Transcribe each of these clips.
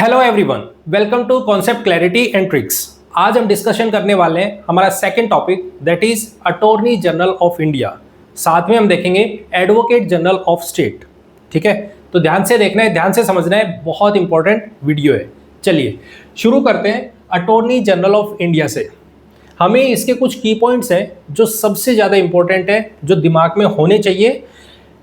Hello everyone, welcome to concept clarity and tricks. आज हम discussion करने वाले हैं हमारा second topic that is attorney general of India. साथ में हम देखेंगे एडवोकेट जनरल ऑफ स्टेट। ठीक है, तो ध्यान से देखना है, ध्यान से समझना है, बहुत इंपॉर्टेंट वीडियो है। चलिए शुरू करते हैं अटॉर्नी जनरल ऑफ इंडिया से। हमें इसके कुछ की पॉइंट्स हैं जो सबसे ज़्यादा इंपॉर्टेंट है, जो दिमाग में होने चाहिए।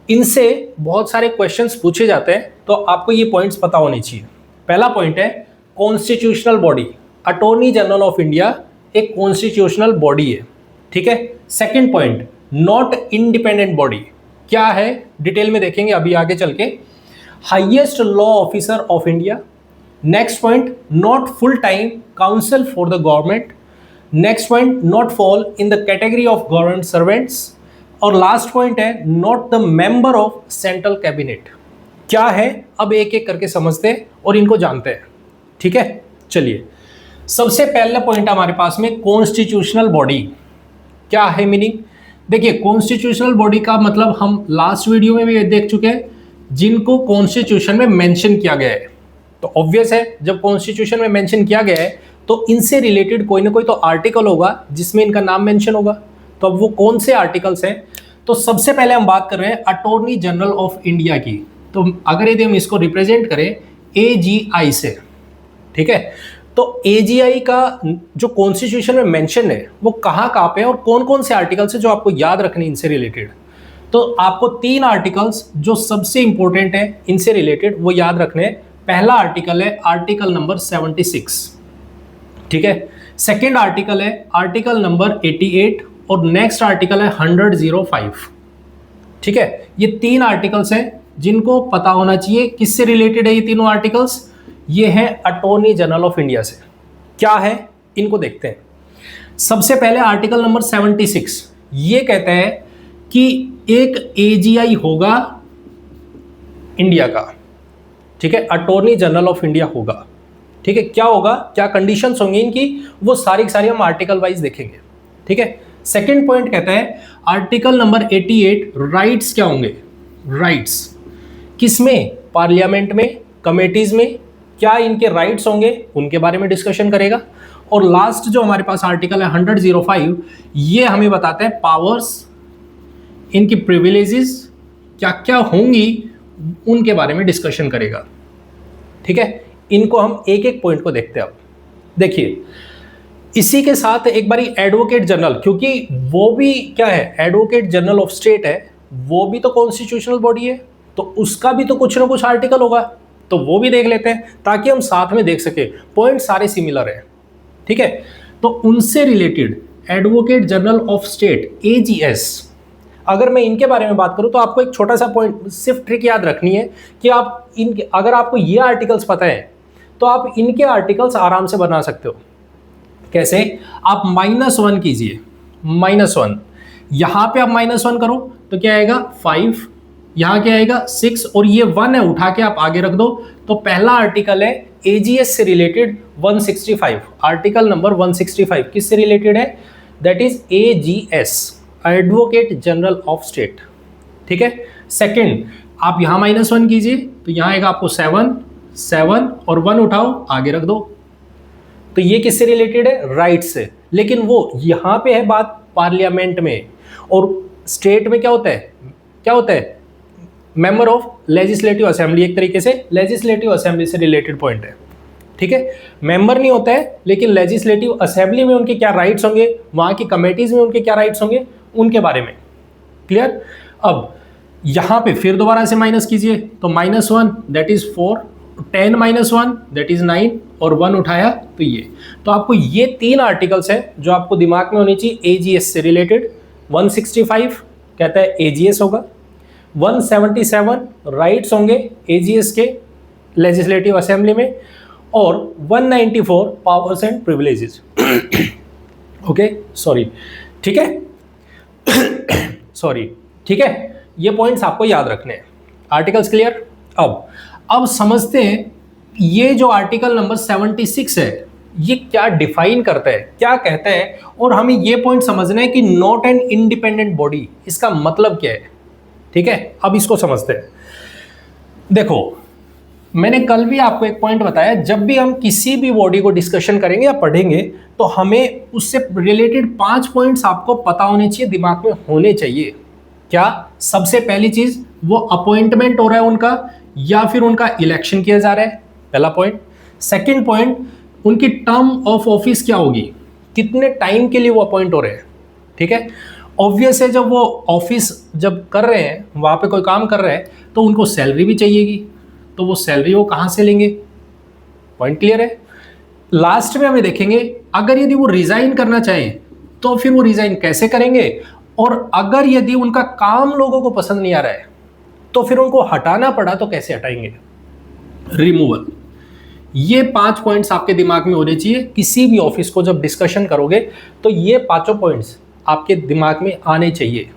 इनसे बहुत सारे क्वेश्चंस पूछे जाते हैं, तो आपको ये पॉइंट्स पता होने चाहिए। पहला पॉइंट है constitutional body. Attorney general of India एक कॉन्स्टिट्यूशनल बॉडी है। ठीक है। Second point, not independent body. क्या है डिटेल में देखेंगे अभी आगे चल के। Highest law officer of India. Next point, not full time council for the government. Next point, not fall in the category of government servants. और लास्ट पॉइंट है not the member of central cabinet. क्या है अब एक एक करके समझते हैं और इनको जानते हैं। ठीक है, चलिए सबसे पहला पॉइंट हमारे पास में कॉन्स्टिट्यूशनल बॉडी। क्या है मीनिंग? देखिए कॉन्स्टिट्यूशनल बॉडी का मतलब हम लास्ट वीडियो में भी देख चुके हैं, जिनको कॉन्स्टिट्यूशन में मेंशन किया गया है। तो ऑब्वियस है जब कॉन्स्टिट्यूशन में मेंशन किया गया है तो इनसे रिलेटेड कोई ना कोई तो आर्टिकल होगा जिसमें इनका नाम मेंशन होगा। तो अब वो कौन से आर्टिकल्स हैं? तो सबसे पहले हम बात कर रहे हैं अटॉर्नी जनरल ऑफ इंडिया की। तो अगर यदि हम इसको रिप्रेजेंट करें AGI से, ठीक है, तो AGI का जो कॉन्स्टिट्यूशन में मेंशन है वो कहाँ कहाँ पे है और कौन कौन से आर्टिकल्स है जो आपको याद रखने इनसे रिलेटेड। तो आपको तीन आर्टिकल्स जो सबसे इंपॉर्टेंट है इनसे रिलेटेड वो याद रखने हैं। पहला आर्टिकल है आर्टिकल नंबर 76। ठीक है। सेकेंड आर्टिकल है आर्टिकल नंबर 88 और नेक्स्ट आर्टिकल है 105। ठीक है, ये तीन आर्टिकल्स हैं जिनको पता होना चाहिए। किससे रिलेटेड है ये तीनों आर्टिकल्स? ये है अटॉर्नी जनरल ऑफ इंडिया से। क्या है इनको देखते हैं। सबसे पहले आर्टिकल नंबर 76 ये कहता है कि एक AGI होगा इंडिया का। ठीक है, अटॉर्नी जनरल ऑफ इंडिया होगा। ठीक है, क्या होगा, क्या कंडीशंस होंगी इनकी, वो सारी की सारी हम आर्टिकल वाइज देखेंगे। ठीक है। सेकंड पॉइंट कहता है आर्टिकल नंबर 88 राइट्स क्या होंगे। राइट्स किसमें? पार्लियामेंट में, कमेटीज में, क्या इनके राइट्स होंगे उनके बारे में डिस्कशन करेगा। और लास्ट जो हमारे पास आर्टिकल है 105 ये हमें बताता है पावर्स, इनकी प्रिविलेजेस क्या क्या होंगी उनके बारे में डिस्कशन करेगा। ठीक है, इनको हम एक एक पॉइंट को देखते हैं। अब देखिए इसी के साथ एक बारी एडवोकेट जनरल, क्योंकि वो भी क्या है, एडवोकेट जनरल ऑफ स्टेट है, वो भी तो कॉन्स्टिट्यूशनल बॉडी है, तो उसका भी तो कुछ ना कुछ आर्टिकल होगा, तो वो भी देख लेते हैं ताकि हम साथ में देख सके। पॉइंट सारे सिमिलर है। ठीक है, तो उनसे related advocate general of state AGS, अगर मैं इनके बारे में बात करूं तो आपको एक छोटा सा पॉइंट, सिर्फ ट्रिक याद रखनी है कि आप इनके, अगर आपको ये आर्टिकल्स पता है तो आप इनके आर्टिकल्स आराम से बना सकते हो। कैसे? आप -1 कीजिए, -1, यहां पे आप -1 करो तो क्या आएगा 5, यहां क्या आएगा 6 और ये 1 है, उठा के आप आगे रख दो। तो पहला आर्टिकल है AGS से रिलेटेड 165। आर्टिकल नंबर 165 किससे रिलेटेड है? That is AGS, advocate general of state. ठीक है। सेकंड, आप यहां -1 कीजिए तो यहां आएगा आपको 7 और 1 उठाओ आगे रख दो। तो ये किससे रिलेटेड है? राइट से। लेकिन वो यहां पे है बात पार्लियामेंट में, और स्टेट में क्या होता है, क्या होता है, मेंबर ऑफ लेजिस्लेटिव असेंबली, एक तरीके से लेजिस्लेटिव असेंबली से रिलेटेड पॉइंट है। ठीक है, मेंबर नहीं होता है लेकिन लेजिस्लेटिव असेंबली में उनके क्या राइट्स होंगे, वहां की कमेटीज में उनके क्या राइट्स होंगे, उनके बारे में क्लियर। अब यहां पे फिर दोबारा से माइनस कीजिए तो -1 दैट इज 4, 10 -1 दैट इज 9 और 1 उठाया तो ये। तो आपको ये तीन आर्टिकल्स हैं जो आपको दिमाग में होनी चाहिए AGS से रिलेटेड। 165 कहता है AGS होगा, 177 राइट्स होंगे AGS के लेजिस्लेटिव असेंबली में, और 194 powers and privileges. Okay sorry, ठीक है सॉरी, ठीक है, ये पॉइंट्स आपको याद रखने हैं। Articles clear. अब समझते हैं ये जो आर्टिकल नंबर 76 है ये क्या डिफाइन करता है, क्या कहता है, और हमें ये पॉइंट समझना है कि नॉट एन इंडिपेंडेंट बॉडी, इसका मतलब क्या है। ठीक है, अब इसको समझते हैं। देखो मैंने कल भी आपको एक पॉइंट बताया, जब भी हम किसी भी बॉडी को डिस्कशन करेंगे या पढ़ेंगे तो हमें उससे रिलेटेड 5 पॉइंट्स आपको पता होने चाहिए, दिमाग में होने चाहिए। क्या? सबसे पहली चीज, वो अपॉइंटमेंट हो रहा है उनका या फिर उनका इलेक्शन किया जा रहा है, पहला पॉइंट। सेकंड पॉइंट, उनकी टर्म ऑफ ऑफिस क्या होगी, कितने टाइम के लिए वो अपॉइंट हो रहे हैं। ठीक है, ऑब्वियस है जब वो ऑफिस जब कर रहे हैं, वहां पे कोई काम कर रहे हैं, तो उनको सैलरी भी चाहिएगी, तो वो सैलरी वो कहां से लेंगे। पॉइंट क्लियर है। लास्ट में हमें देखेंगे, अगर यदि वो रिजाइन करना चाहें तो फिर वो रिजाइन कैसे करेंगे, और अगर यदि उनका काम लोगों को पसंद नहीं आ रहा है तो फिर उनको हटाना पड़ा तो कैसे हटाएंगे, रिमूवल। ये 5 पॉइंट्स आपके दिमाग में होने चाहिए। किसी भी ऑफिस को जब डिस्कशन करोगे तो ये 5 पॉइंट्स आपके दिमाग में आने चाहिए।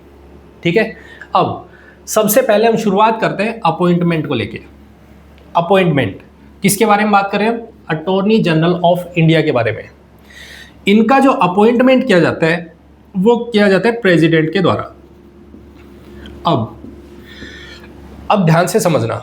ठीक है, अब सबसे पहले हम शुरुआत करते हैं अपॉइंटमेंट को लेके। अपॉइंटमेंट किसके बारे में बात कर रहे हैं हम? अटॉर्नी जनरल ऑफ इंडिया के बारे में। इनका जो अपॉइंटमेंट किया जाता है वो किया जाता है प्रेसिडेंट के द्वारा। अब ध्यान से समझना,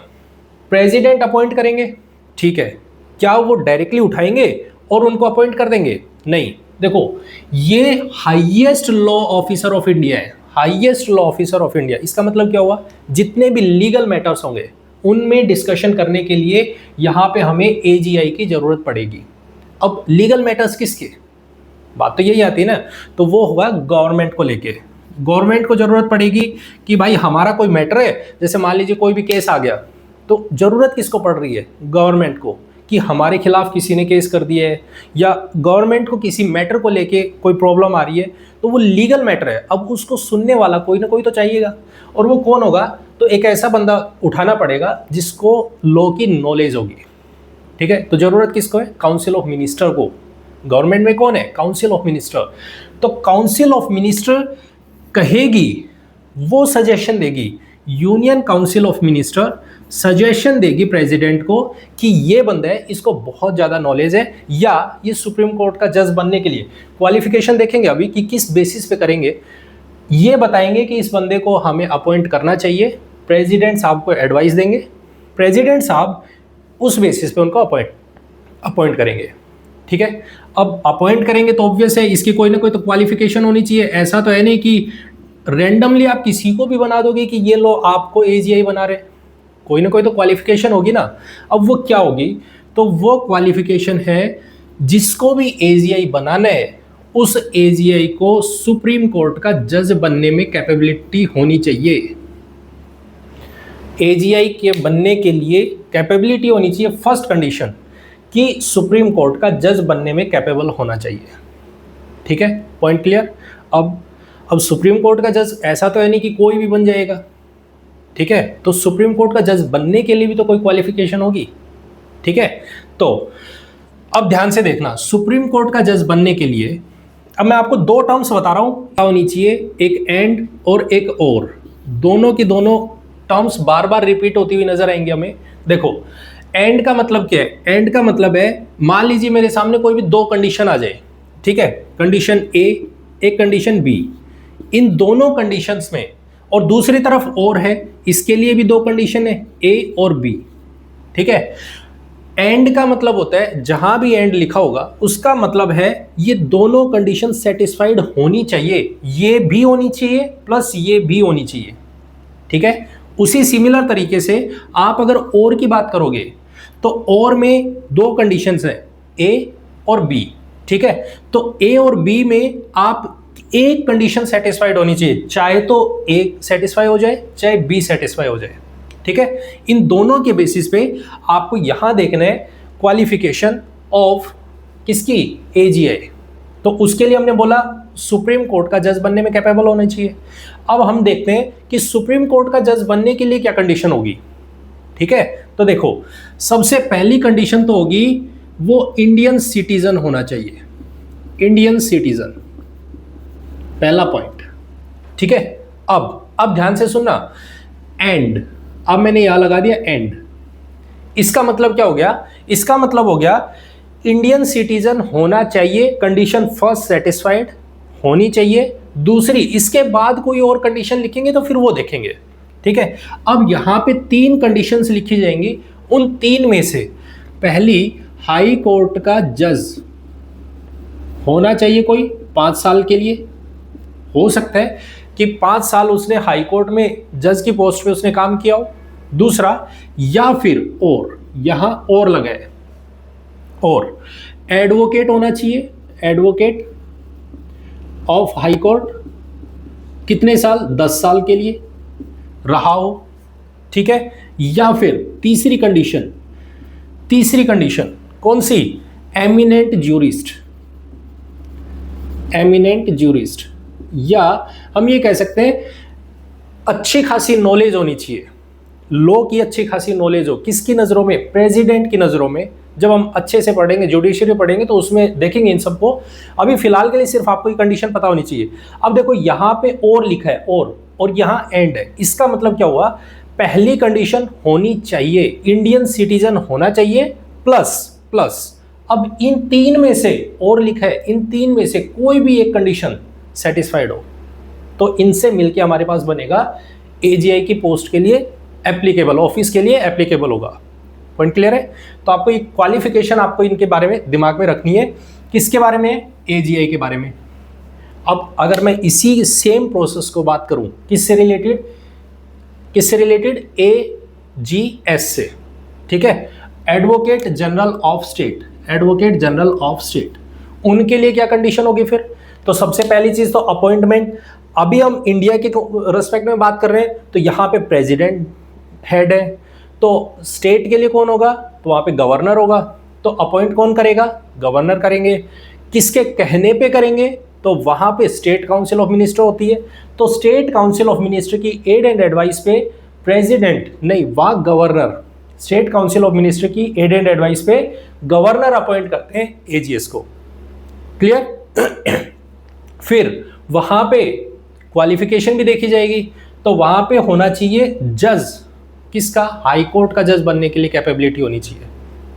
प्रेसिडेंट अपॉइंट करेंगे, ठीक है, क्या वो डायरेक्टली उठाएंगे और उनको अपॉइंट कर देंगे? नहीं। देखो, ये highest law officer of India है, highest law officer of India. इसका मतलब क्या हुआ, जितने भी लीगल मैटर्स होंगे उनमें डिस्कशन करने के लिए यहां पे हमें एजीआई की जरूरत पड़ेगी। अब लीगल मैटर्स किसके, बात तो यही आती है ना, तो वो होगा गवर्नमेंट को लेके। गवर्नमेंट को जरूरत पड़ेगी कि भाई हमारा कोई मैटर है, जैसे मान लीजिए कोई भी केस आ गया, तो जरूरत किसको पड़ रही है? गवर्नमेंट को, कि हमारे खिलाफ किसी ने केस कर दिया है, या गवर्नमेंट को किसी मैटर को लेके कोई प्रॉब्लम आ रही है, तो वो लीगल मैटर है। अब उसको सुनने वाला कोई ना कोई तो चाहिएगा, और वो कौन होगा? तो एक ऐसा बंदा उठाना पड़ेगा जिसको लॉ की नॉलेज होगी। ठीक है, तो जरूरत किसको है? काउंसिल ऑफ मिनिस्टर को। गवर्नमेंट में कौन है? Council of minister. तो काउंसिल ऑफ मिनिस्टर कहेगी, वो सजेशन देगी, union council of minister suggestion देगी प्रेसिडेंट को कि ये बंदा है, इसको बहुत ज़्यादा नॉलेज है, या ये सुप्रीम कोर्ट का जज बनने के लिए क्वालिफिकेशन देखेंगे अभी कि किस बेसिस पे करेंगे, ये बताएंगे कि इस बंदे को हमें अपॉइंट करना चाहिए। प्रेसिडेंट साहब को एडवाइस देंगे, प्रेसिडेंट साहब उस बेसिस पे उनको अपॉइंट करेंगे। ठीक है, अब अपॉइंट करेंगे तो ऑब्वियस है इसकी कोई ना कोई तो क्वालिफिकेशन होनी चाहिए। ऐसा तो है नहीं कि रैंडमली आप किसी को भी बना दोगे कि ये लो आपको एजीआई बना रहे, कोई ना कोई तो क्वालिफिकेशन होगी ना। अब वो क्या होगी? तो वो क्वालिफिकेशन है, जिसको भी एजीआई बनाना है उस एजीआई को सुप्रीम कोर्ट का जज बनने में कैपेबिलिटी होनी चाहिए। एजीआई के बनने के लिए कैपेबिलिटी होनी चाहिए, फर्स्ट कंडीशन, कि सुप्रीम कोर्ट का जज बनने में कैपेबल होना चाहिए। ठीक है, पॉइंट क्लियर। अब सुप्रीम कोर्ट का जज ऐसा तो है नहीं कि कोई भी बन जाएगा। ठीक है, तो सुप्रीम कोर्ट का जज बनने के लिए भी तो कोई क्वालिफिकेशन होगी। ठीक है, तो अब ध्यान से देखना, सुप्रीम कोर्ट का जज बनने के लिए अब मैं आपको 2 टर्म्स बता रहा हूं, क्या होनी चाहिए, एक एंड और एक और। दोनों की दोनों टर्म्स बार बार रिपीट होती हुई नजर आएंगे हमें। देखो, एंड का मतलब क्या है? एंड का मतलब है, मान लीजिए मेरे सामने कोई भी 2 कंडीशन आ जाए, ठीक है, कंडीशन ए, एक कंडीशन बी, इन दोनों कंडीशंस में, और दूसरी तरफ और है, इसके लिए भी 2 कंडीशन है, ए और बी। ठीक है, एंड का मतलब होता है, जहां भी एंड लिखा होगा उसका मतलब है ये दोनों कंडीशन सेटिस्फाइड होनी चाहिए, ये भी होनी चाहिए प्लस ये भी होनी चाहिए। ठीक है, उसी सिमिलर तरीके से आप अगर और की बात करोगे तो और में 2 कंडीशंस हैं, ए और बी। ठीक है, तो ए और बी में आप एक कंडीशन सेटिस्फाइड होनी चाहिए, चाहे तो ए सेटिस्फाई हो जाए चाहे बी सेटिस्फाई हो जाए। ठीक है, इन दोनों के बेसिस पे आपको यहां देखना है क्वालिफिकेशन ऑफ किसकी, एजीआई। तो उसके लिए हमने बोला सुप्रीम कोर्ट का जज बनने में कैपेबल होना चाहिए। अब हम देखते हैं कि सुप्रीम कोर्ट का जज बनने के लिए क्या कंडीशन होगी। ठीक है, तो देखो, सबसे पहली कंडीशन तो होगी वो इंडियन सिटीजन होना चाहिए, इंडियन सिटीजन, पहला पॉइंट। ठीक है, अब ध्यान से सुनना, एंड, अब मैंने यहां लगा दिया एंड। इसका मतलब क्या हो गया? इसका मतलब हो गया इंडियन सिटीजन होना चाहिए, कंडीशन फर्स्ट सेटिस्फाइड होनी चाहिए। दूसरी, इसके बाद कोई और कंडीशन लिखेंगे तो फिर वो देखेंगे। ठीक है, अब यहां पे 3 कंडीशंस लिखी जाएंगी उन तीन में से पहली, हाई कोर्ट का जज होना चाहिए कोई 5 साल के लिए। हो सकता है कि 5 साल उसने हाई कोर्ट में जज की पोस्ट पे उसने काम किया हो। दूसरा, या फिर और, यहां और लगा है, और एडवोकेट होना चाहिए, एडवोकेट ऑफ हाई कोर्ट, कितने साल, 10 साल के लिए रहा हो, ठीक है। या फिर तीसरी कंडीशन कौन सी, एमिनेंट ज्यूरिस्ट, एमिनेंट ज्यूरिस्ट, या हम ये कह सकते हैं अच्छी खासी नॉलेज होनी चाहिए, लॉ की अच्छी खासी नॉलेज हो। किसकी नज़रों में, प्रेसिडेंट की नज़रों में। जब हम अच्छे से पढ़ेंगे, जुडिशरी पढ़ेंगे, तो उसमें देखेंगे इन सबको। अभी फिलहाल के लिए सिर्फ आपको ये कंडीशन पता होनी चाहिए। अब देखो यहाँ पे और लिखा है, और यहाँ एंड है। इसका मतलब क्या हुआ, पहली कंडीशन होनी चाहिए इंडियन सिटीजन होना चाहिए, प्लस अब इन तीन में से, और लिखा है इन तीन में से कोई भी एक कंडीशन सेटिस्फाइड हो, तो इनसे मिलके हमारे पास बनेगा एजीआई की पोस्ट के लिए एप्लीकेबल, ऑफिस के लिए एप्लीकेबल होगा। पॉइंट क्लियर है। तो आपको ये क्वालिफिकेशन आपको इनके बारे में दिमाग में रखनी है। किसके बारे में, एजीआई के बारे में। अब अगर मैं इसी सेम प्रोसेस को बात करूं, किससे रिलेटेड, एजीएस से, ठीक है, advocate general of state, advocate general of state, उनके लिए क्या कंडीशन होगी फिर। तो सबसे पहली चीज तो अपॉइंटमेंट। अभी हम इंडिया के रिस्पेक्ट में बात कर रहे हैं, तो यहाँ पे प्रेसिडेंट हेड है, तो स्टेट के लिए कौन होगा, तो वहाँ पे गवर्नर होगा। तो अपॉइंट कौन करेगा, गवर्नर करेंगे। किसके कहने पे करेंगे, तो वहाँ पे स्टेट काउंसिल ऑफ मिनिस्टर होती है। तो स्टेट काउंसिल ऑफ मिनिस्टर की एड एंड एडवाइस पे प्रेसिडेंट नहीं, वहाँ governor, state council of minister की एड एंड एडवाइस पे गवर्नर अपॉइंट करते हैं एजीएस को। क्लियर। फिर वहाँ पे क्वालिफिकेशन भी देखी जाएगी, तो वहाँ पे होना चाहिए जज, किसका, हाई कोर्ट का जज बनने के लिए कैपेबिलिटी होनी चाहिए,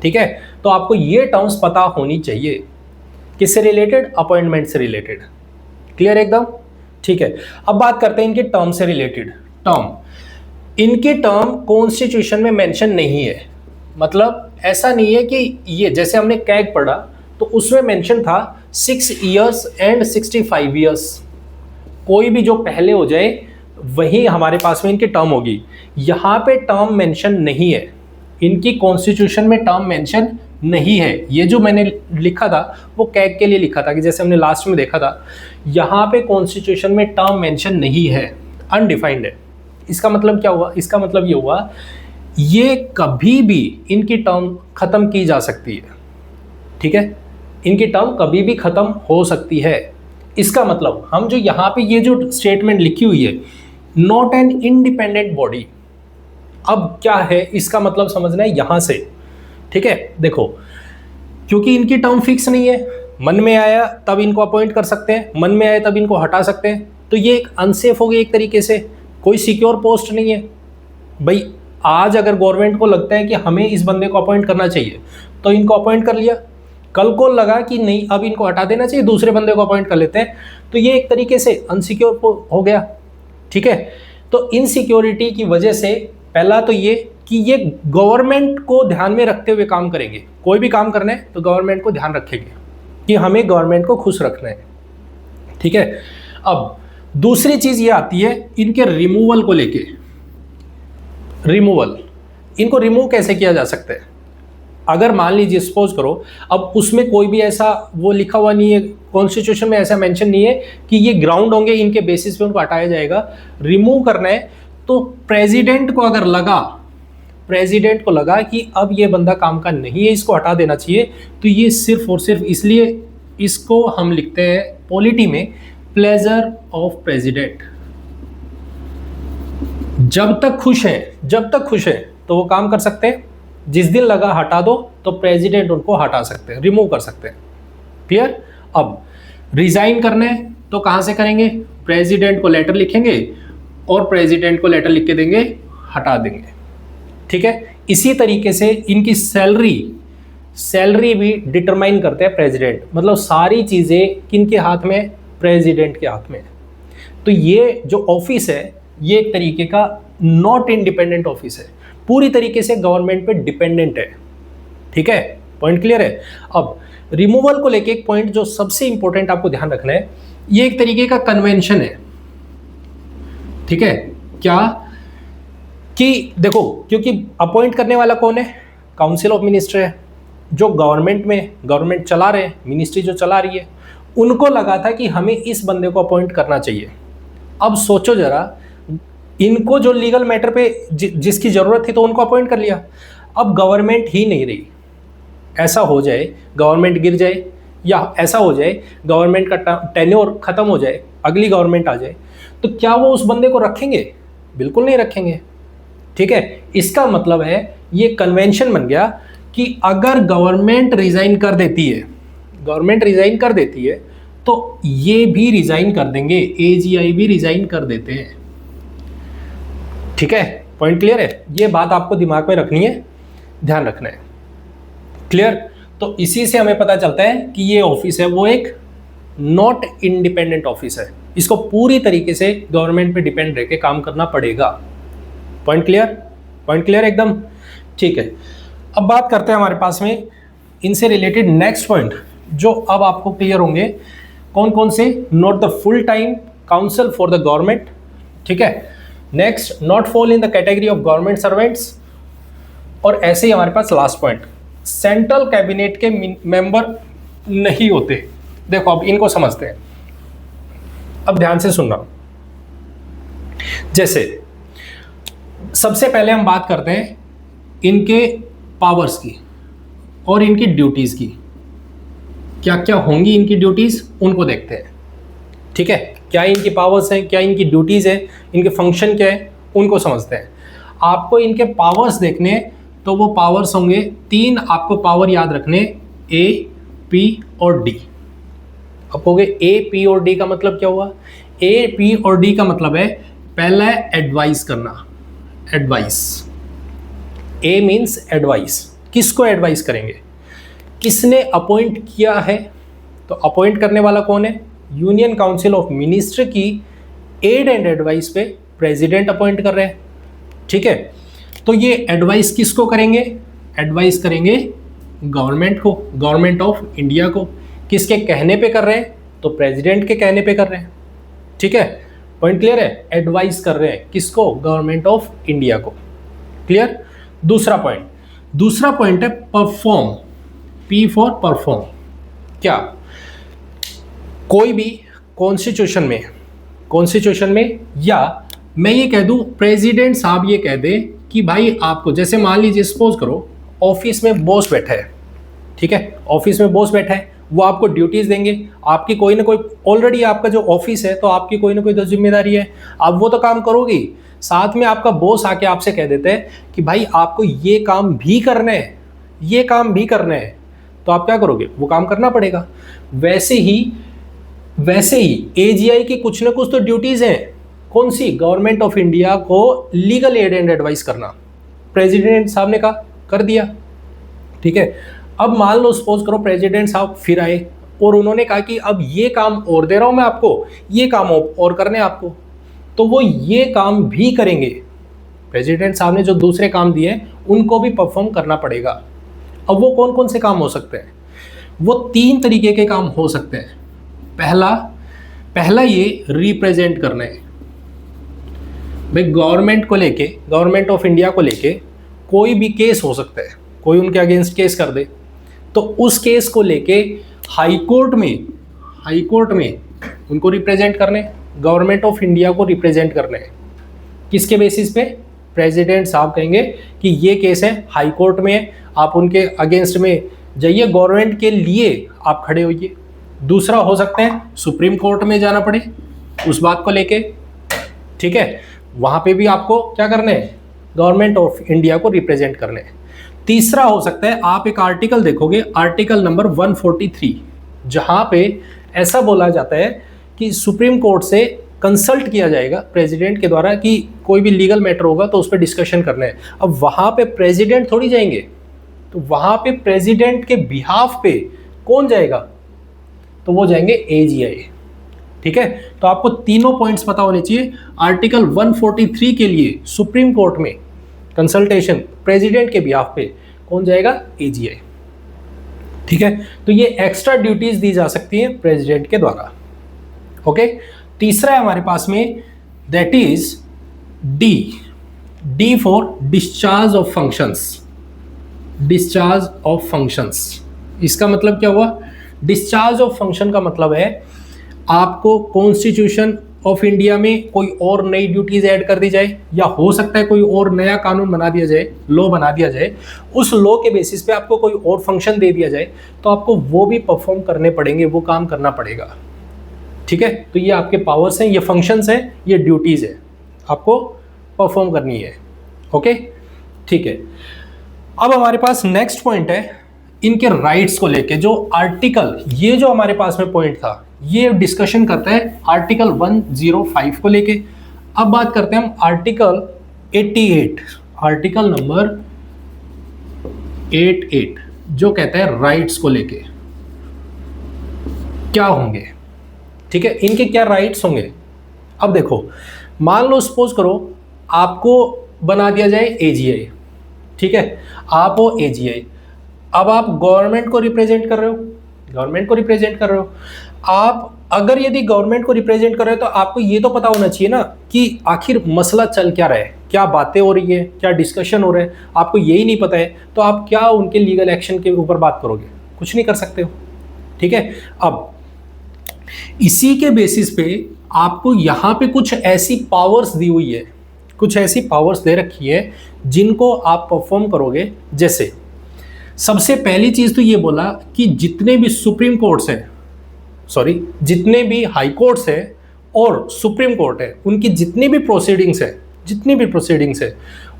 ठीक है। तो आपको ये टर्म्स पता होनी चाहिए, किससे रिलेटेड, अपॉइंटमेंट से रिलेटेड। क्लियर एकदम, ठीक है। अब बात करते हैं इनके टर्म से रिलेटेड। टर्म, इनके टर्म कॉन्स्टिट्यूशन में मेंशन नहीं है। मतलब ऐसा नहीं है कि ये, जैसे हमने कैग पढ़ा तो उसमें मेंशन था 6 इयर्स एंड 65 इयर्स, कोई भी जो पहले हो जाए वही हमारे पास में इनकी टर्म होगी। यहाँ पे टर्म मेंशन नहीं है, इनकी कॉन्स्टिट्यूशन में टर्म मेंशन नहीं है। ये जो मैंने लिखा था वो कैग के लिए लिखा था, कि जैसे हमने लास्ट में देखा था, यहाँ पे कॉन्स्टिट्यूशन में टर्म मेंशन नहीं है, अनडिफाइंड है। इसका मतलब क्या हुआ, इसका मतलब ये हुआ ये कभी भी इनकी टर्म खत्म की जा सकती है, ठीक है, इनकी टर्म कभी भी खत्म हो सकती है। इसका मतलब हम जो यहाँ पे ये जो स्टेटमेंट लिखी हुई है, नॉट एन इंडिपेंडेंट बॉडी, अब क्या है इसका मतलब समझना है यहाँ से, ठीक है। देखो, क्योंकि इनकी टर्म फिक्स नहीं है, मन में आया तब इनको अपॉइंट कर सकते हैं, मन में आया तब इनको हटा सकते हैं, तो ये एक अनसेफ हो गई एक तरीके से, कोई सिक्योर पोस्ट नहीं है भाई। आज अगर गवर्नमेंट को लगता है कि हमें इस बंदे को अपॉइंट करना चाहिए तो इनको अपॉइंट कर लिया, कल को लगा कि नहीं अब इनको हटा देना चाहिए, दूसरे बंदे को अपॉइंट कर लेते हैं, तो ये एक तरीके से अनसिक्योर हो गया, ठीक है। तो इनसिक्योरिटी की वजह से पहला तो ये कि ये गवर्नमेंट को ध्यान में रखते हुए काम करेंगे, कोई भी काम करना है तो गवर्नमेंट को ध्यान रखेंगे कि हमें गवर्नमेंट को खुश रखना है, ठीक है। अब दूसरी चीज ये आती है इनके रिमूवल को लेके। रिमूवल, इनको रिमूव कैसे किया जा सकता है, अगर मान लीजिए सपोज करो, अब उसमें कोई भी ऐसा वो लिखा हुआ नहीं है, कॉन्स्टिट्यूशन में ऐसा मेंशन नहीं है कि ये ग्राउंड होंगे इनके बेसिस पे उनको हटाया जाएगा। रिमूव करना है तो प्रेसिडेंट को अगर लगा, प्रेसिडेंट को लगा कि अब ये बंदा काम का नहीं है, इसको हटा देना चाहिए, तो ये सिर्फ और सिर्फ इसलिए इसको हम लिखते हैं पॉलिटी में प्लेजर ऑफ प्रेसिडेंट। जब तक खुश है तो वो काम कर सकते हैं, जिस दिन लगा हटा दो तो प्रेसिडेंट उनको हटा सकते हैं, रिमूव कर सकते हैं। क्लियर। अब रिजाइन करना है तो कहां से करेंगे, प्रेसिडेंट को लेटर लिखेंगे और प्रेसिडेंट को लेटर लिख के देंगे, हटा देंगे, ठीक है। इसी तरीके से इनकी सैलरी भी डिटरमाइन करते हैं प्रेसिडेंट, मतलब सारी चीजें किनके हाथ में, प्रेसिडेंट के हाथ में। तो ये जो ऑफिस है ये एक तरीके का नॉट इंडिपेंडेंट ऑफिस है, पूरी तरीके से गवर्नमेंट पे डिपेंडेंट है। ठीक है, पॉइंट क्लियर है। अब रिमूवल को लेके एक पॉइंट जो सबसे इंपॉर्टेंट आपको ध्यान रखना है, ये एक तरीके का कन्वेंशन है। ठीक है, क्या कि देखो, क्योंकि अपॉइंट करने वाला कौन है, काउंसिल ऑफ मिनिस्टर है, जो गवर्नमेंट चला रहे हैं, मिनिस्ट्री जो चला रही है, उनको लगा था कि हमें इस बंदे को अपॉइंट करना चाहिए। अब सोचो जरा, इनको जो लीगल मैटर पे जिसकी जरूरत थी तो उनको अपॉइंट कर लिया। अब गवर्नमेंट ही नहीं रही, ऐसा हो जाए गवर्नमेंट गिर जाए, या ऐसा हो जाए गवर्नमेंट का टेन्योर खत्म हो जाए, अगली गवर्नमेंट आ जाए, तो क्या वो उस बंदे को रखेंगे? बिल्कुल नहीं रखेंगे। ठीक है, इसका मतलब है ये कन्वेंशन बन गया कि अगर गवर्नमेंट रिजाइन कर देती है, तो ये भी रिजाइन कर देंगे, एजीआई भी रिजाइन कर देते हैं। ठीक है, पॉइंट क्लियर है। ये बात आपको दिमाग में रखनी है, ध्यान रखना है। क्लियर? तो इसी से हमें पता चलता है कि ये ऑफिस है वो एक नॉट इंडिपेंडेंट ऑफिस है, इसको पूरी तरीके से गवर्नमेंट पे डिपेंड रह के काम करना पड़ेगा। पॉइंट क्लियर एकदम। ठीक है, अब बात करते हैं हमारे पास में इनसे रिलेटेड नेक्स्ट पॉइंट, जो अब आपको क्लियर होंगे कौन कौन से। Not the full time council for the government. ठीक है, next, not fall in the category of government servants. और ऐसे ही हमारे पास लास्ट पॉइंट, सेंट्रल कैबिनेट के मेंबर नहीं होते। देखो अब इनको समझते हैं, अब ध्यान से सुनना। जैसे सबसे पहले हम बात करते हैं इनके पावर्स की और इनकी ड्यूटीज की, क्या क्या होंगी इनकी ड्यूटीज, उनको देखते हैं। ठीक है, क्या इनकी पावर्स हैं, क्या इनकी ड्यूटीज है, इनके फंक्शन क्या है, उनको समझते हैं। आपको इनके पावर्स देखने, तो वो पावर्स होंगे 3, आपको पावर याद रखने, ए, पी और डी। अब कहोगे ए, पी और डी का मतलब क्या हुआ? ए, पी और डी का मतलब है पहला है एडवाइस करना, एडवाइस। ए मीन्स एडवाइस, किसको एडवाइस करेंगे, किसने अपॉइंट किया है, तो अपॉइंट करने वाला कौन है? यूनियन काउंसिल ऑफ मिनिस्टर की एड एंड एडवाइस पे प्रेसिडेंट अपॉइंट कर रहे हैं। ठीक है, तो ये एडवाइस किसको करेंगे? एडवाइस करेंगे गवर्नमेंट को, गवर्नमेंट ऑफ इंडिया को। किसके कहने पे कर रहे हैं? तो प्रेसिडेंट के कहने पे कर रहे हैं। ठीक है, पॉइंट क्लियर है। एडवाइस कर रहे हैं किसको? गवर्नमेंट ऑफ इंडिया को। क्लियर? दूसरा पॉइंट है परफॉर्म, पी फॉर परफॉर्म। क्या कोई भी कॉन्स्टिट्यूशन में या मैं ये कह दूं, प्रेसिडेंट साहब ये कह दे कि भाई आपको, जैसे मान लीजिए सपोज करो ऑफिस में बॉस बैठा है। ठीक है, ऑफिस में बॉस बैठा है, वो आपको ड्यूटीज देंगे, आपकी कोई ना कोई, ऑलरेडी आपका जो ऑफिस है तो आपकी कोई ना कोई तो जिम्मेदारी है, आप वो तो काम करोगे। साथ में आपका बॉस आके आपसे कह देते हैं कि भाई आपको ये काम भी करना है, ये काम भी करना है, तो आप क्या करोगे? वो काम करना पड़ेगा। वैसे ही एजीआई की कुछ ना कुछ तो ड्यूटीज हैं। कौन सी? गवर्नमेंट ऑफ इंडिया को लीगल एड एंड एडवाइस करना। प्रेसिडेंट साहब ने कहा, कर दिया। ठीक है, अब मान लो सपोज करो प्रेसिडेंट साहब फिर आए और उन्होंने कहा कि अब ये काम और दे रहा हूं मैं आपको, ये काम और करने आपको, तो वो ये काम भी करेंगे। प्रेसिडेंट साहब ने जो दूसरे काम दिए उनको भी परफॉर्म करना पड़ेगा। अब वो कौन कौन से काम हो सकते हैं? वो 3 तरीके के काम हो सकते हैं। पहला ये रिप्रेजेंट करना है। भाई गवर्नमेंट को लेके, गवर्नमेंट ऑफ इंडिया को लेके कोई भी केस हो सकता है, कोई उनके अगेंस्ट केस कर दे, तो उस केस को लेके हाई कोर्ट में उनको रिप्रेजेंट करने, गवर्नमेंट ऑफ इंडिया को रिप्रेजेंट करने। किसके बेसिस पे? प्रेसिडेंट साहब कहेंगे कि ये केस है, हाई कोर्ट में है, आप उनके अगेंस्ट में जाइए, गवर्नमेंट के लिए आप खड़े होइए। दूसरा हो सकता है सुप्रीम कोर्ट में जाना पड़े उस बात को लेके। ठीक है, वहां पे भी आपको क्या करना है? गवर्नमेंट ऑफ इंडिया को रिप्रेजेंट करने हैं। तीसरा हो सकता है, आप एक आर्टिकल देखोगे, आर्टिकल नंबर 143, जहां पे ऐसा बोला जाता है कि सुप्रीम कोर्ट से कंसल्ट किया जाएगा प्रेसिडेंट के द्वारा कि कोई भी लीगल मैटर होगा तो उस पर डिस्कशन करना है। अब वहां पे प्रेसिडेंट थोड़ी जाएंगे, तो वहां पे प्रेसिडेंट के बिहाफ पे कौन जाएगा? तो वो जाएंगे एजीआई। ठीक है, तो आपको तीनों पॉइंट्स पता होने चाहिए। आर्टिकल 143 के लिए सुप्रीम कोर्ट में कंसल्टेशन प्रेसिडेंट के बिहाफ पे कौन जाएगा, एजीआई। ठीक है, तो ये एक्स्ट्रा ड्यूटीज दी जा सकती है प्रेसिडेंट के द्वारा। ओके, तीसरा है हमारे पास में, that is D for discharge of functions. Discharge of functions, इसका मतलब क्या हुआ, डिस्चार्ज ऑफ फंक्शन का मतलब है आपको कॉन्स्टिट्यूशन ऑफ इंडिया में कोई और नई ड्यूटीज ऐड कर दी जाए, या हो सकता है कोई और नया कानून बना दिया जाए, लॉ बना दिया जाए, उस लॉ के बेसिस पे आपको कोई और फंक्शन दे दिया जाए, तो आपको वो भी परफॉर्म करने पड़ेंगे, वो काम करना पड़ेगा। ठीक है, तो ये आपके पावर्स हैं, ये फंक्शंस हैं, ये ड्यूटीज है, आपको परफॉर्म करनी है। ओके, ठीक है। अब हमारे पास नेक्स्ट पॉइंट है इनके राइट्स को लेके, जो आर्टिकल, ये जो हमारे पास में पॉइंट था, ये डिस्कशन करता है आर्टिकल 105 को लेके। अब बात करते हैं हम आर्टिकल 88, आर्टिकल नंबर 88 जो कहता है राइट्स को लेके क्या होंगे। ठीक है, इनके क्या राइट्स होंगे। अब देखो, मान लो सपोज करो आपको बना दिया जाए एजीआई। ठीक है, आप हो एजीआई, अब आप गवर्नमेंट को रिप्रेजेंट कर रहे हो, गवर्नमेंट को रिप्रेजेंट कर रहे हो। आप अगर यदि गवर्नमेंट को रिप्रेजेंट कर रहे हो तो आपको ये तो पता होना चाहिए ना कि आखिर मसला चल क्या रहा है, क्या बातें हो रही है, क्या डिस्कशन हो रहा है। आपको यही नहीं पता है तो आप क्या उनके लीगल एक्शन के ऊपर बात करोगे, कुछ नहीं कर सकते हो। ठीक है, अब इसी के बेसिस पे आपको यहाँ पे कुछ ऐसी पावर्स दी हुई है, कुछ ऐसी पावर्स दे रखी है जिनको आप परफॉर्म करोगे। जैसे सबसे पहली चीज तो ये बोला कि जितने भी सुप्रीम कोर्ट्स हैं, सॉरी जितने भी हाई कोर्ट्स हैं और सुप्रीम कोर्ट है, उनकी जितनी भी प्रोसीडिंग्स है, जितनी भी प्रोसीडिंग्स है,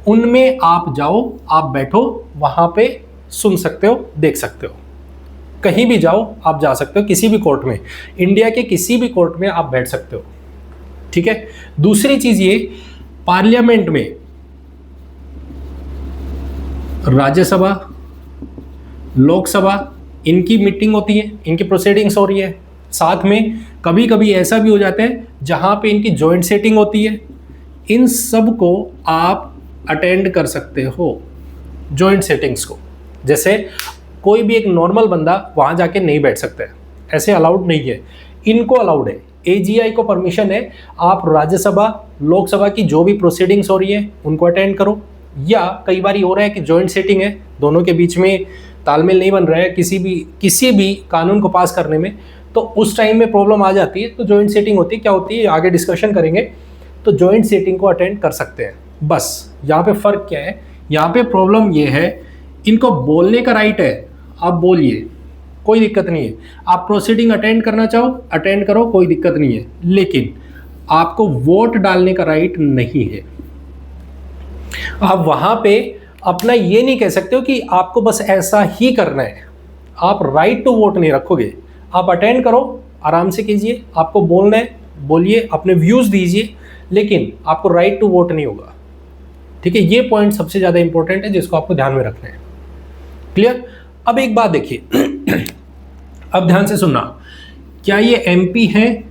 उनमें आप जाओ, आप बैठो, वहां पे सुन सकते हो, देख सकते हो। कहीं भी जाओ आप जा सकते हो, किसी भी कोर्ट में, इंडिया के किसी भी कोर्ट में आप बैठ सकते हो। ठीक है, दूसरी चीज ये, पार्लियामेंट में राज्यसभा, लोकसभा, इनकी मीटिंग होती है, इनकी प्रोसीडिंग्स हो रही है। साथ में कभी कभी ऐसा भी हो जाता है जहां पे इनकी जॉइंट सेटिंग होती है, इन सब को आप अटेंड कर सकते हो, जॉइंट सेटिंग्स को। जैसे कोई भी एक नॉर्मल बंदा वहां जाके नहीं बैठ सकता है, ऐसे अलाउड नहीं है, इनको अलाउड है। एजीआई को परमिशन है, आप राज्यसभा, लोकसभा की जो भी प्रोसीडिंग्स हो रही है उनको अटेंड करो। या कई बार हो रहा है कि जॉइंट सेटिंग है, दोनों के बीच में तालमेल नहीं बन रहा है किसी भी कानून को पास करने में, तो उस टाइम में प्रॉब्लम आ जाती है, तो जॉइंट सेटिंग होती है। क्या होती है आगे डिस्कशन करेंगे, तो जॉइंट सेटिंग को अटेंड कर सकते हैं। बस यहाँ पे फर्क क्या है, यहाँ पे प्रॉब्लम ये है, इनको बोलने का राइट है, आप बोलिए, कोई दिक्कत नहीं है। आप प्रोसीडिंग अटेंड करना चाहो अटेंड करो, कोई दिक्कत नहीं है, लेकिन आपको वोट डालने का राइट नहीं है। आप वहां पे अपना ये नहीं कह सकते हो कि आपको बस ऐसा ही करना है, आप राइट टू वोट नहीं रखोगे। आप अटेंड करो, आराम से कीजिए, आपको बोलना है बोलिए, अपने व्यूज दीजिए, लेकिन आपको राइट टू वोट नहीं होगा। ठीक है, ये पॉइंट सबसे ज्यादा इंपॉर्टेंट है जिसको आपको ध्यान में रखना है। क्लियर। अब एक बात देखिए, अब ध्यान से सुनना, क्या ये एमपी है,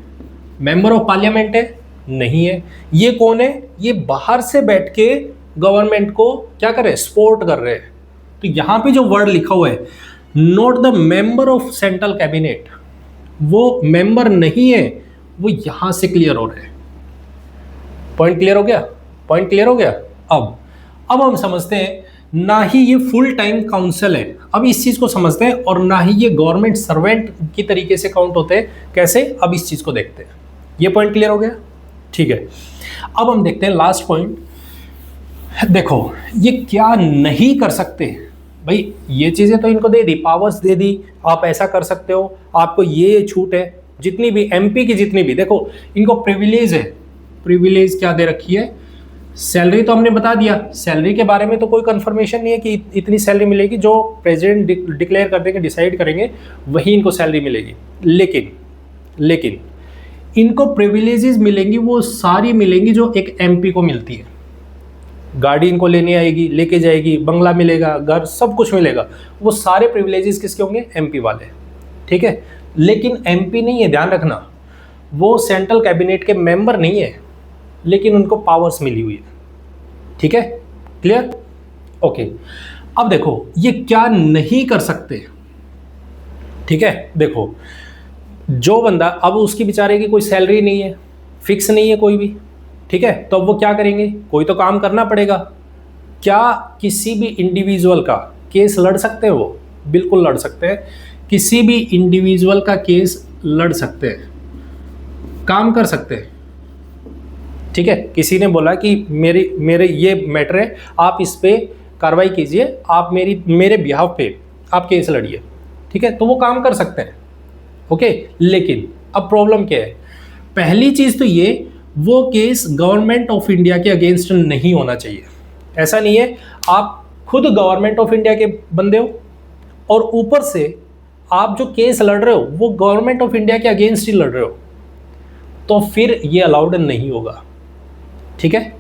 मेंबर ऑफ पार्लियामेंट है? नहीं है। ये कौन है? ये बाहर से बैठ के गवर्नमेंट को क्या कर रहे हैं, सपोर्ट कर रहे हैं। तो यहां पे जो वर्ड लिखा हुआ है, not the member of central cabinet, वो मेंबर नहीं है, वो यहां से क्लियर हो रहा है। पॉइंट क्लियर हो गया? पॉइंट क्लियर हो गया। अब हम समझते हैं, ना ही ये फुल टाइम काउंसिल है, अब इस चीज को समझते हैं, और ना ही ये गवर्नमेंट सर्वेंट की तरीके से काउंट होते हैं। कैसे? अब इस चीज को देखते हैं। ये पॉइंट क्लियर हो गया? ठीक है। अब हम देखते हैं लास्ट पॉइंट। देखो ये क्या नहीं कर सकते भाई, ये चीजें तो इनको दे दी, पावर्स दे दी, आप ऐसा कर सकते हो, आपको ये छूट है। जितनी भी एमपी की जितनी भी, देखो इनको प्रिविलेज है। प्रिविलेज क्या दे रखी है? सैलरी तो हमने बता दिया, सैलरी के बारे में तो कोई कंफर्मेशन नहीं है कि इतनी सैलरी मिलेगी, जो प्रेसिडेंट डिक्लेयर कर देंगे, डिसाइड करेंगे, वही इनको सैलरी मिलेगी। लेकिन इनको प्रिविलेजेस मिलेंगी, वो सारी मिलेंगी जो एक एमपी को मिलती है। गाड़ी इनको लेने आएगी, लेके जाएगी, बंगला मिलेगा, घर, सब कुछ मिलेगा। वो सारे प्रिविलेजेस किसके होंगे? एमपी वाले। ठीक है, लेकिन एमपी नहीं है, ध्यान रखना, वो सेंट्रल कैबिनेट के मेंबर नहीं है, लेकिन उनको पावर्स मिली हुई है। ठीक है, क्लियर? ओके, अब देखो ये क्या नहीं कर सकते, ठीक है? देखो जो बंदा, अब उसकी बेचारे की कोई सैलरी नहीं है, फिक्स नहीं है कोई भी, ठीक है? तो अब वो क्या करेंगे, कोई तो काम करना पड़ेगा। क्या किसी भी इंडिविजुअल का केस लड़ सकते हैं वो? बिल्कुल लड़ सकते हैं, किसी भी इंडिविजुअल का केस लड़ सकते हैं, काम कर सकते हैं, ठीक है? किसी ने बोला कि मेरे ये मैटर है, आप इस पे कार्रवाई कीजिए, आप मेरे बिहाफ पे आप केस लड़िए, ठीक है? तो वो काम कर सकते हैं, ओके? लेकिन अब प्रॉब्लम क्या है? पहली चीज तो ये, वो केस गवर्नमेंट ऑफ इंडिया के अगेंस्ट नहीं होना चाहिए। ऐसा नहीं है आप खुद गवर्नमेंट ऑफ इंडिया के बंदे हो और ऊपर से आप जो केस लड़ रहे हो वो गवर्नमेंट ऑफ इंडिया के अगेंस्ट ही लड़ रहे हो, तो फिर ये अलाउड नहीं होगा, ठीक है?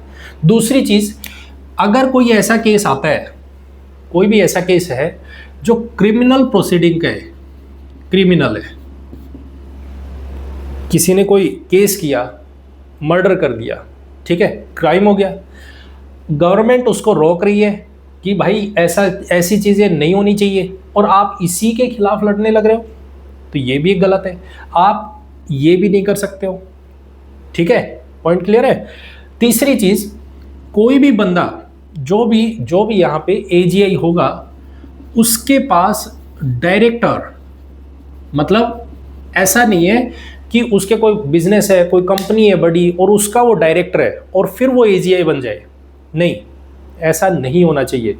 दूसरी चीज, अगर कोई ऐसा केस आता है, कोई भी ऐसा केस है जो क्रिमिनल प्रोसीडिंग का है, क्रिमिनल है, किसी ने कोई केस किया, मर्डर कर दिया, ठीक है, क्राइम हो गया, गवर्नमेंट उसको रोक रही है कि भाई ऐसी चीज़ें नहीं होनी चाहिए, और आप इसी के खिलाफ लड़ने लग रहे हो, तो ये भी एक गलत है। आप ये भी नहीं कर सकते हो, ठीक है? पॉइंट क्लियर है? तीसरी चीज़, कोई भी बंदा जो भी यहाँ पे एजीआई होगा, उसके पास डायरेक्टर, मतलब ऐसा नहीं है कि उसके कोई बिजनेस है, कोई कंपनी है बड़ी और उसका वो डायरेक्टर है और फिर वो एजीआई बन जाए, नहीं, ऐसा नहीं होना चाहिए।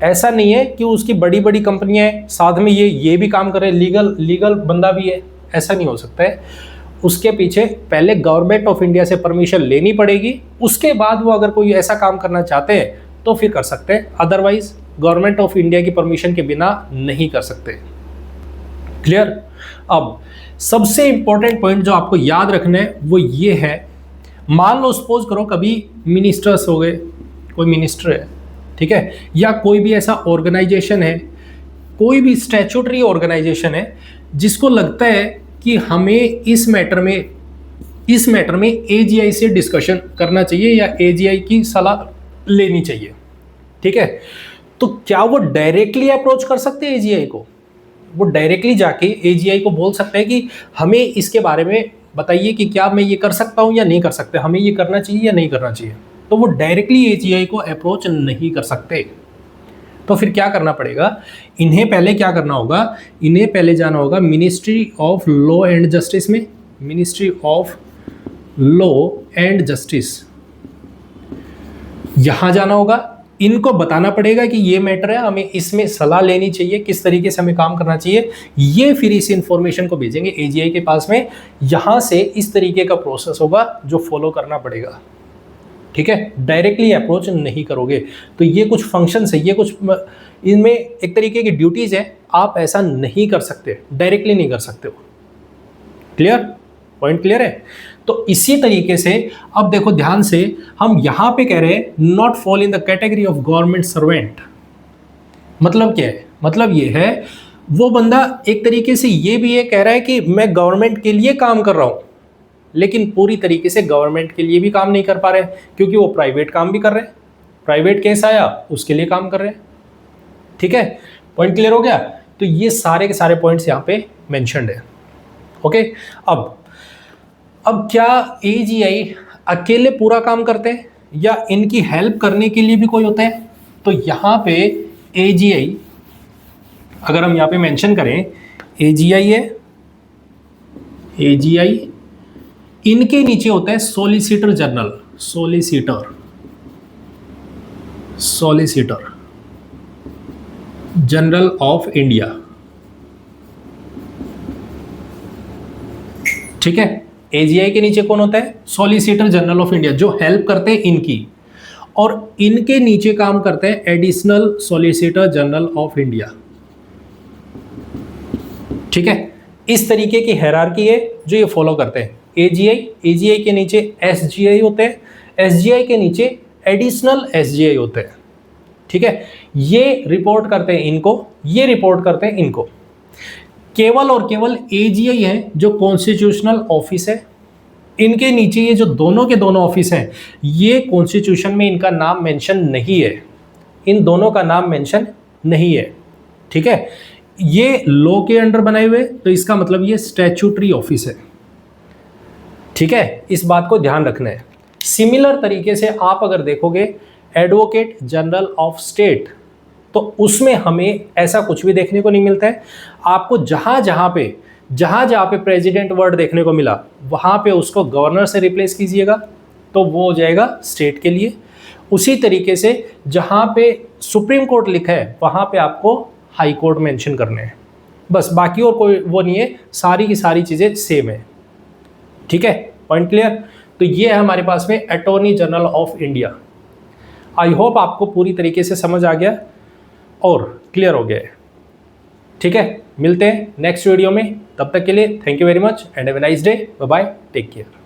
ऐसा नहीं है कि उसकी बड़ी बड़ी कंपनियां हैं, साथ में ये भी काम करे, लीगल बंदा भी है, ऐसा नहीं हो सकता है। उसके पीछे पहले गवर्नमेंट ऑफ इंडिया से परमिशन लेनी पड़ेगी, उसके बाद वो अगर कोई ऐसा काम करना चाहते हैं तो फिर कर सकते हैं, अदरवाइज गवर्नमेंट ऑफ इंडिया की परमिशन के बिना नहीं कर सकते। क्लियर? अब सबसे इंपॉर्टेंट पॉइंट जो आपको याद रखना है वो ये है, मान लो सपोज करो कभी मिनिस्टर्स हो गए, कोई मिनिस्टर है, ठीक है, या कोई भी ऐसा ऑर्गेनाइजेशन है, कोई भी स्टैट्यूटरी ऑर्गेनाइजेशन है जिसको लगता है कि हमें इस मैटर में एजीआई से डिस्कशन करना चाहिए या एजीआई की सलाह लेनी चाहिए, ठीक है? तो क्या वो डायरेक्टली अप्रोच कर सकते हैं एजीआई को? वो डायरेक्टली जाके एजीआई को बोल सकते हैं कि हमें इसके बारे में बताइए कि क्या मैं ये कर सकता हूं या नहीं कर सकते, हमें ये करना चाहिए या नहीं करना चाहिए? तो वो डायरेक्टली एजीआई को अप्रोच नहीं कर सकते। तो फिर क्या करना पड़ेगा? इन्हें पहले क्या करना होगा? इन्हें पहले जाना होगा Ministry of Law and Justice में, Ministry of Law and Justice, यहां जाना होगा, इनको बताना पड़ेगा कि ये मैटर है, हमें इसमें सलाह लेनी चाहिए, किस तरीके से हमें काम करना चाहिए। ये फिर इस इंफॉर्मेशन को भेजेंगे एजीआई के पास में, यहां से इस तरीके का प्रोसेस होगा जो फॉलो करना पड़ेगा, ठीक है? डायरेक्टली अप्रोच नहीं करोगे। तो ये कुछ फंक्शंस है, ये कुछ इनमें एक तरीके की ड्यूटीज है, आप ऐसा नहीं कर सकते, डायरेक्टली नहीं कर सकते हो। क्लियर? पॉइंट क्लियर है? तो इसी तरीके से अब देखो ध्यान से, हम यहां पे कह रहे हैं not fall in the category of government servant. मतलब क्या है? मतलब ये है वो बंदा एक तरीके से ये भी ये कह रहा है कि मैं गवर्नमेंट के लिए काम कर रहा हूं, लेकिन पूरी तरीके से गवर्नमेंट के लिए भी काम नहीं कर पा रहे, क्योंकि वो प्राइवेट काम भी कर रहे हैं, प्राइवेट केस आया उसके लिए काम कर रहे हैं, ठीक है? पॉइंट क्लियर हो गया? तो ये सारे के सारे पॉइंट्स यहाँ पे मेंशन्ड है, ओके? अब क्या एजीआई अकेले पूरा काम करते हैं या इनकी हेल्प करने के लिए भी कोई होता है? तो यहाँ पे एजीआई, अगर हम यहाँ पे मेंशन करें, एजीआई है, एजीआई, इनके नीचे होता है solicitor general, solicitor general of India, ठीक है? एजीआई के नीचे कौन होता है? सॉलिसिटर जनरल ऑफ इंडिया, जो हेल्प करते हैं इनकी, और इनके नीचे काम करते हैं additional solicitor general of India, ठीक है? इस तरीके की हायरार्की है जो ये फॉलो करते हैं। एजीआई के नीचे एसजीआई होते हैं, एसजीआई के नीचे एडिशनल एसजीआई होते हैं, ठीक है? ये रिपोर्ट करते हैं इनको, ये रिपोर्ट करते हैं इनको। केवल और केवल एजीआई है जो कॉन्स्टिट्यूशनल ऑफिस है, इनके नीचे ये जो दोनों के दोनों ऑफिस हैं, ये कॉन्स्टिट्यूशन में इनका नाम मेंशन नहीं है, इन दोनों का नाम मेंशन नहीं है, ठीक है। ये लॉ के अंडर बनाए हुए, तो इसका मतलब ये स्टैट्यूटरी ऑफिस है, ठीक है। इस बात को ध्यान रखना है। सिमिलर तरीके से आप अगर देखोगे एडवोकेट जनरल ऑफ स्टेट, तो उसमें हमें ऐसा कुछ भी देखने को नहीं मिलता है। आपको जहां जहां पे प्रेसिडेंट वर्ड देखने को मिला, वहां पे उसको गवर्नर से रिप्लेस कीजिएगा, तो वो हो जाएगा स्टेट के लिए। उसी तरीके से जहां पे सुप्रीम कोर्ट लिखा है, वहां पे आपको हाई कोर्ट मेंशन करने हैं, बस। बाकी और कोई वो नहीं है, सारी की सारी चीज़ें सेम है, ठीक है। Point clear. तो ये है हमारे पास में attorney general of India. I hope आपको पूरी तरीके से समझ आ गया और क्लियर हो गया है, ठीक है। मिलते हैं नेक्स्ट वीडियो में, तब तक के लिए thank you very much and have a nice day. Bye bye, take care.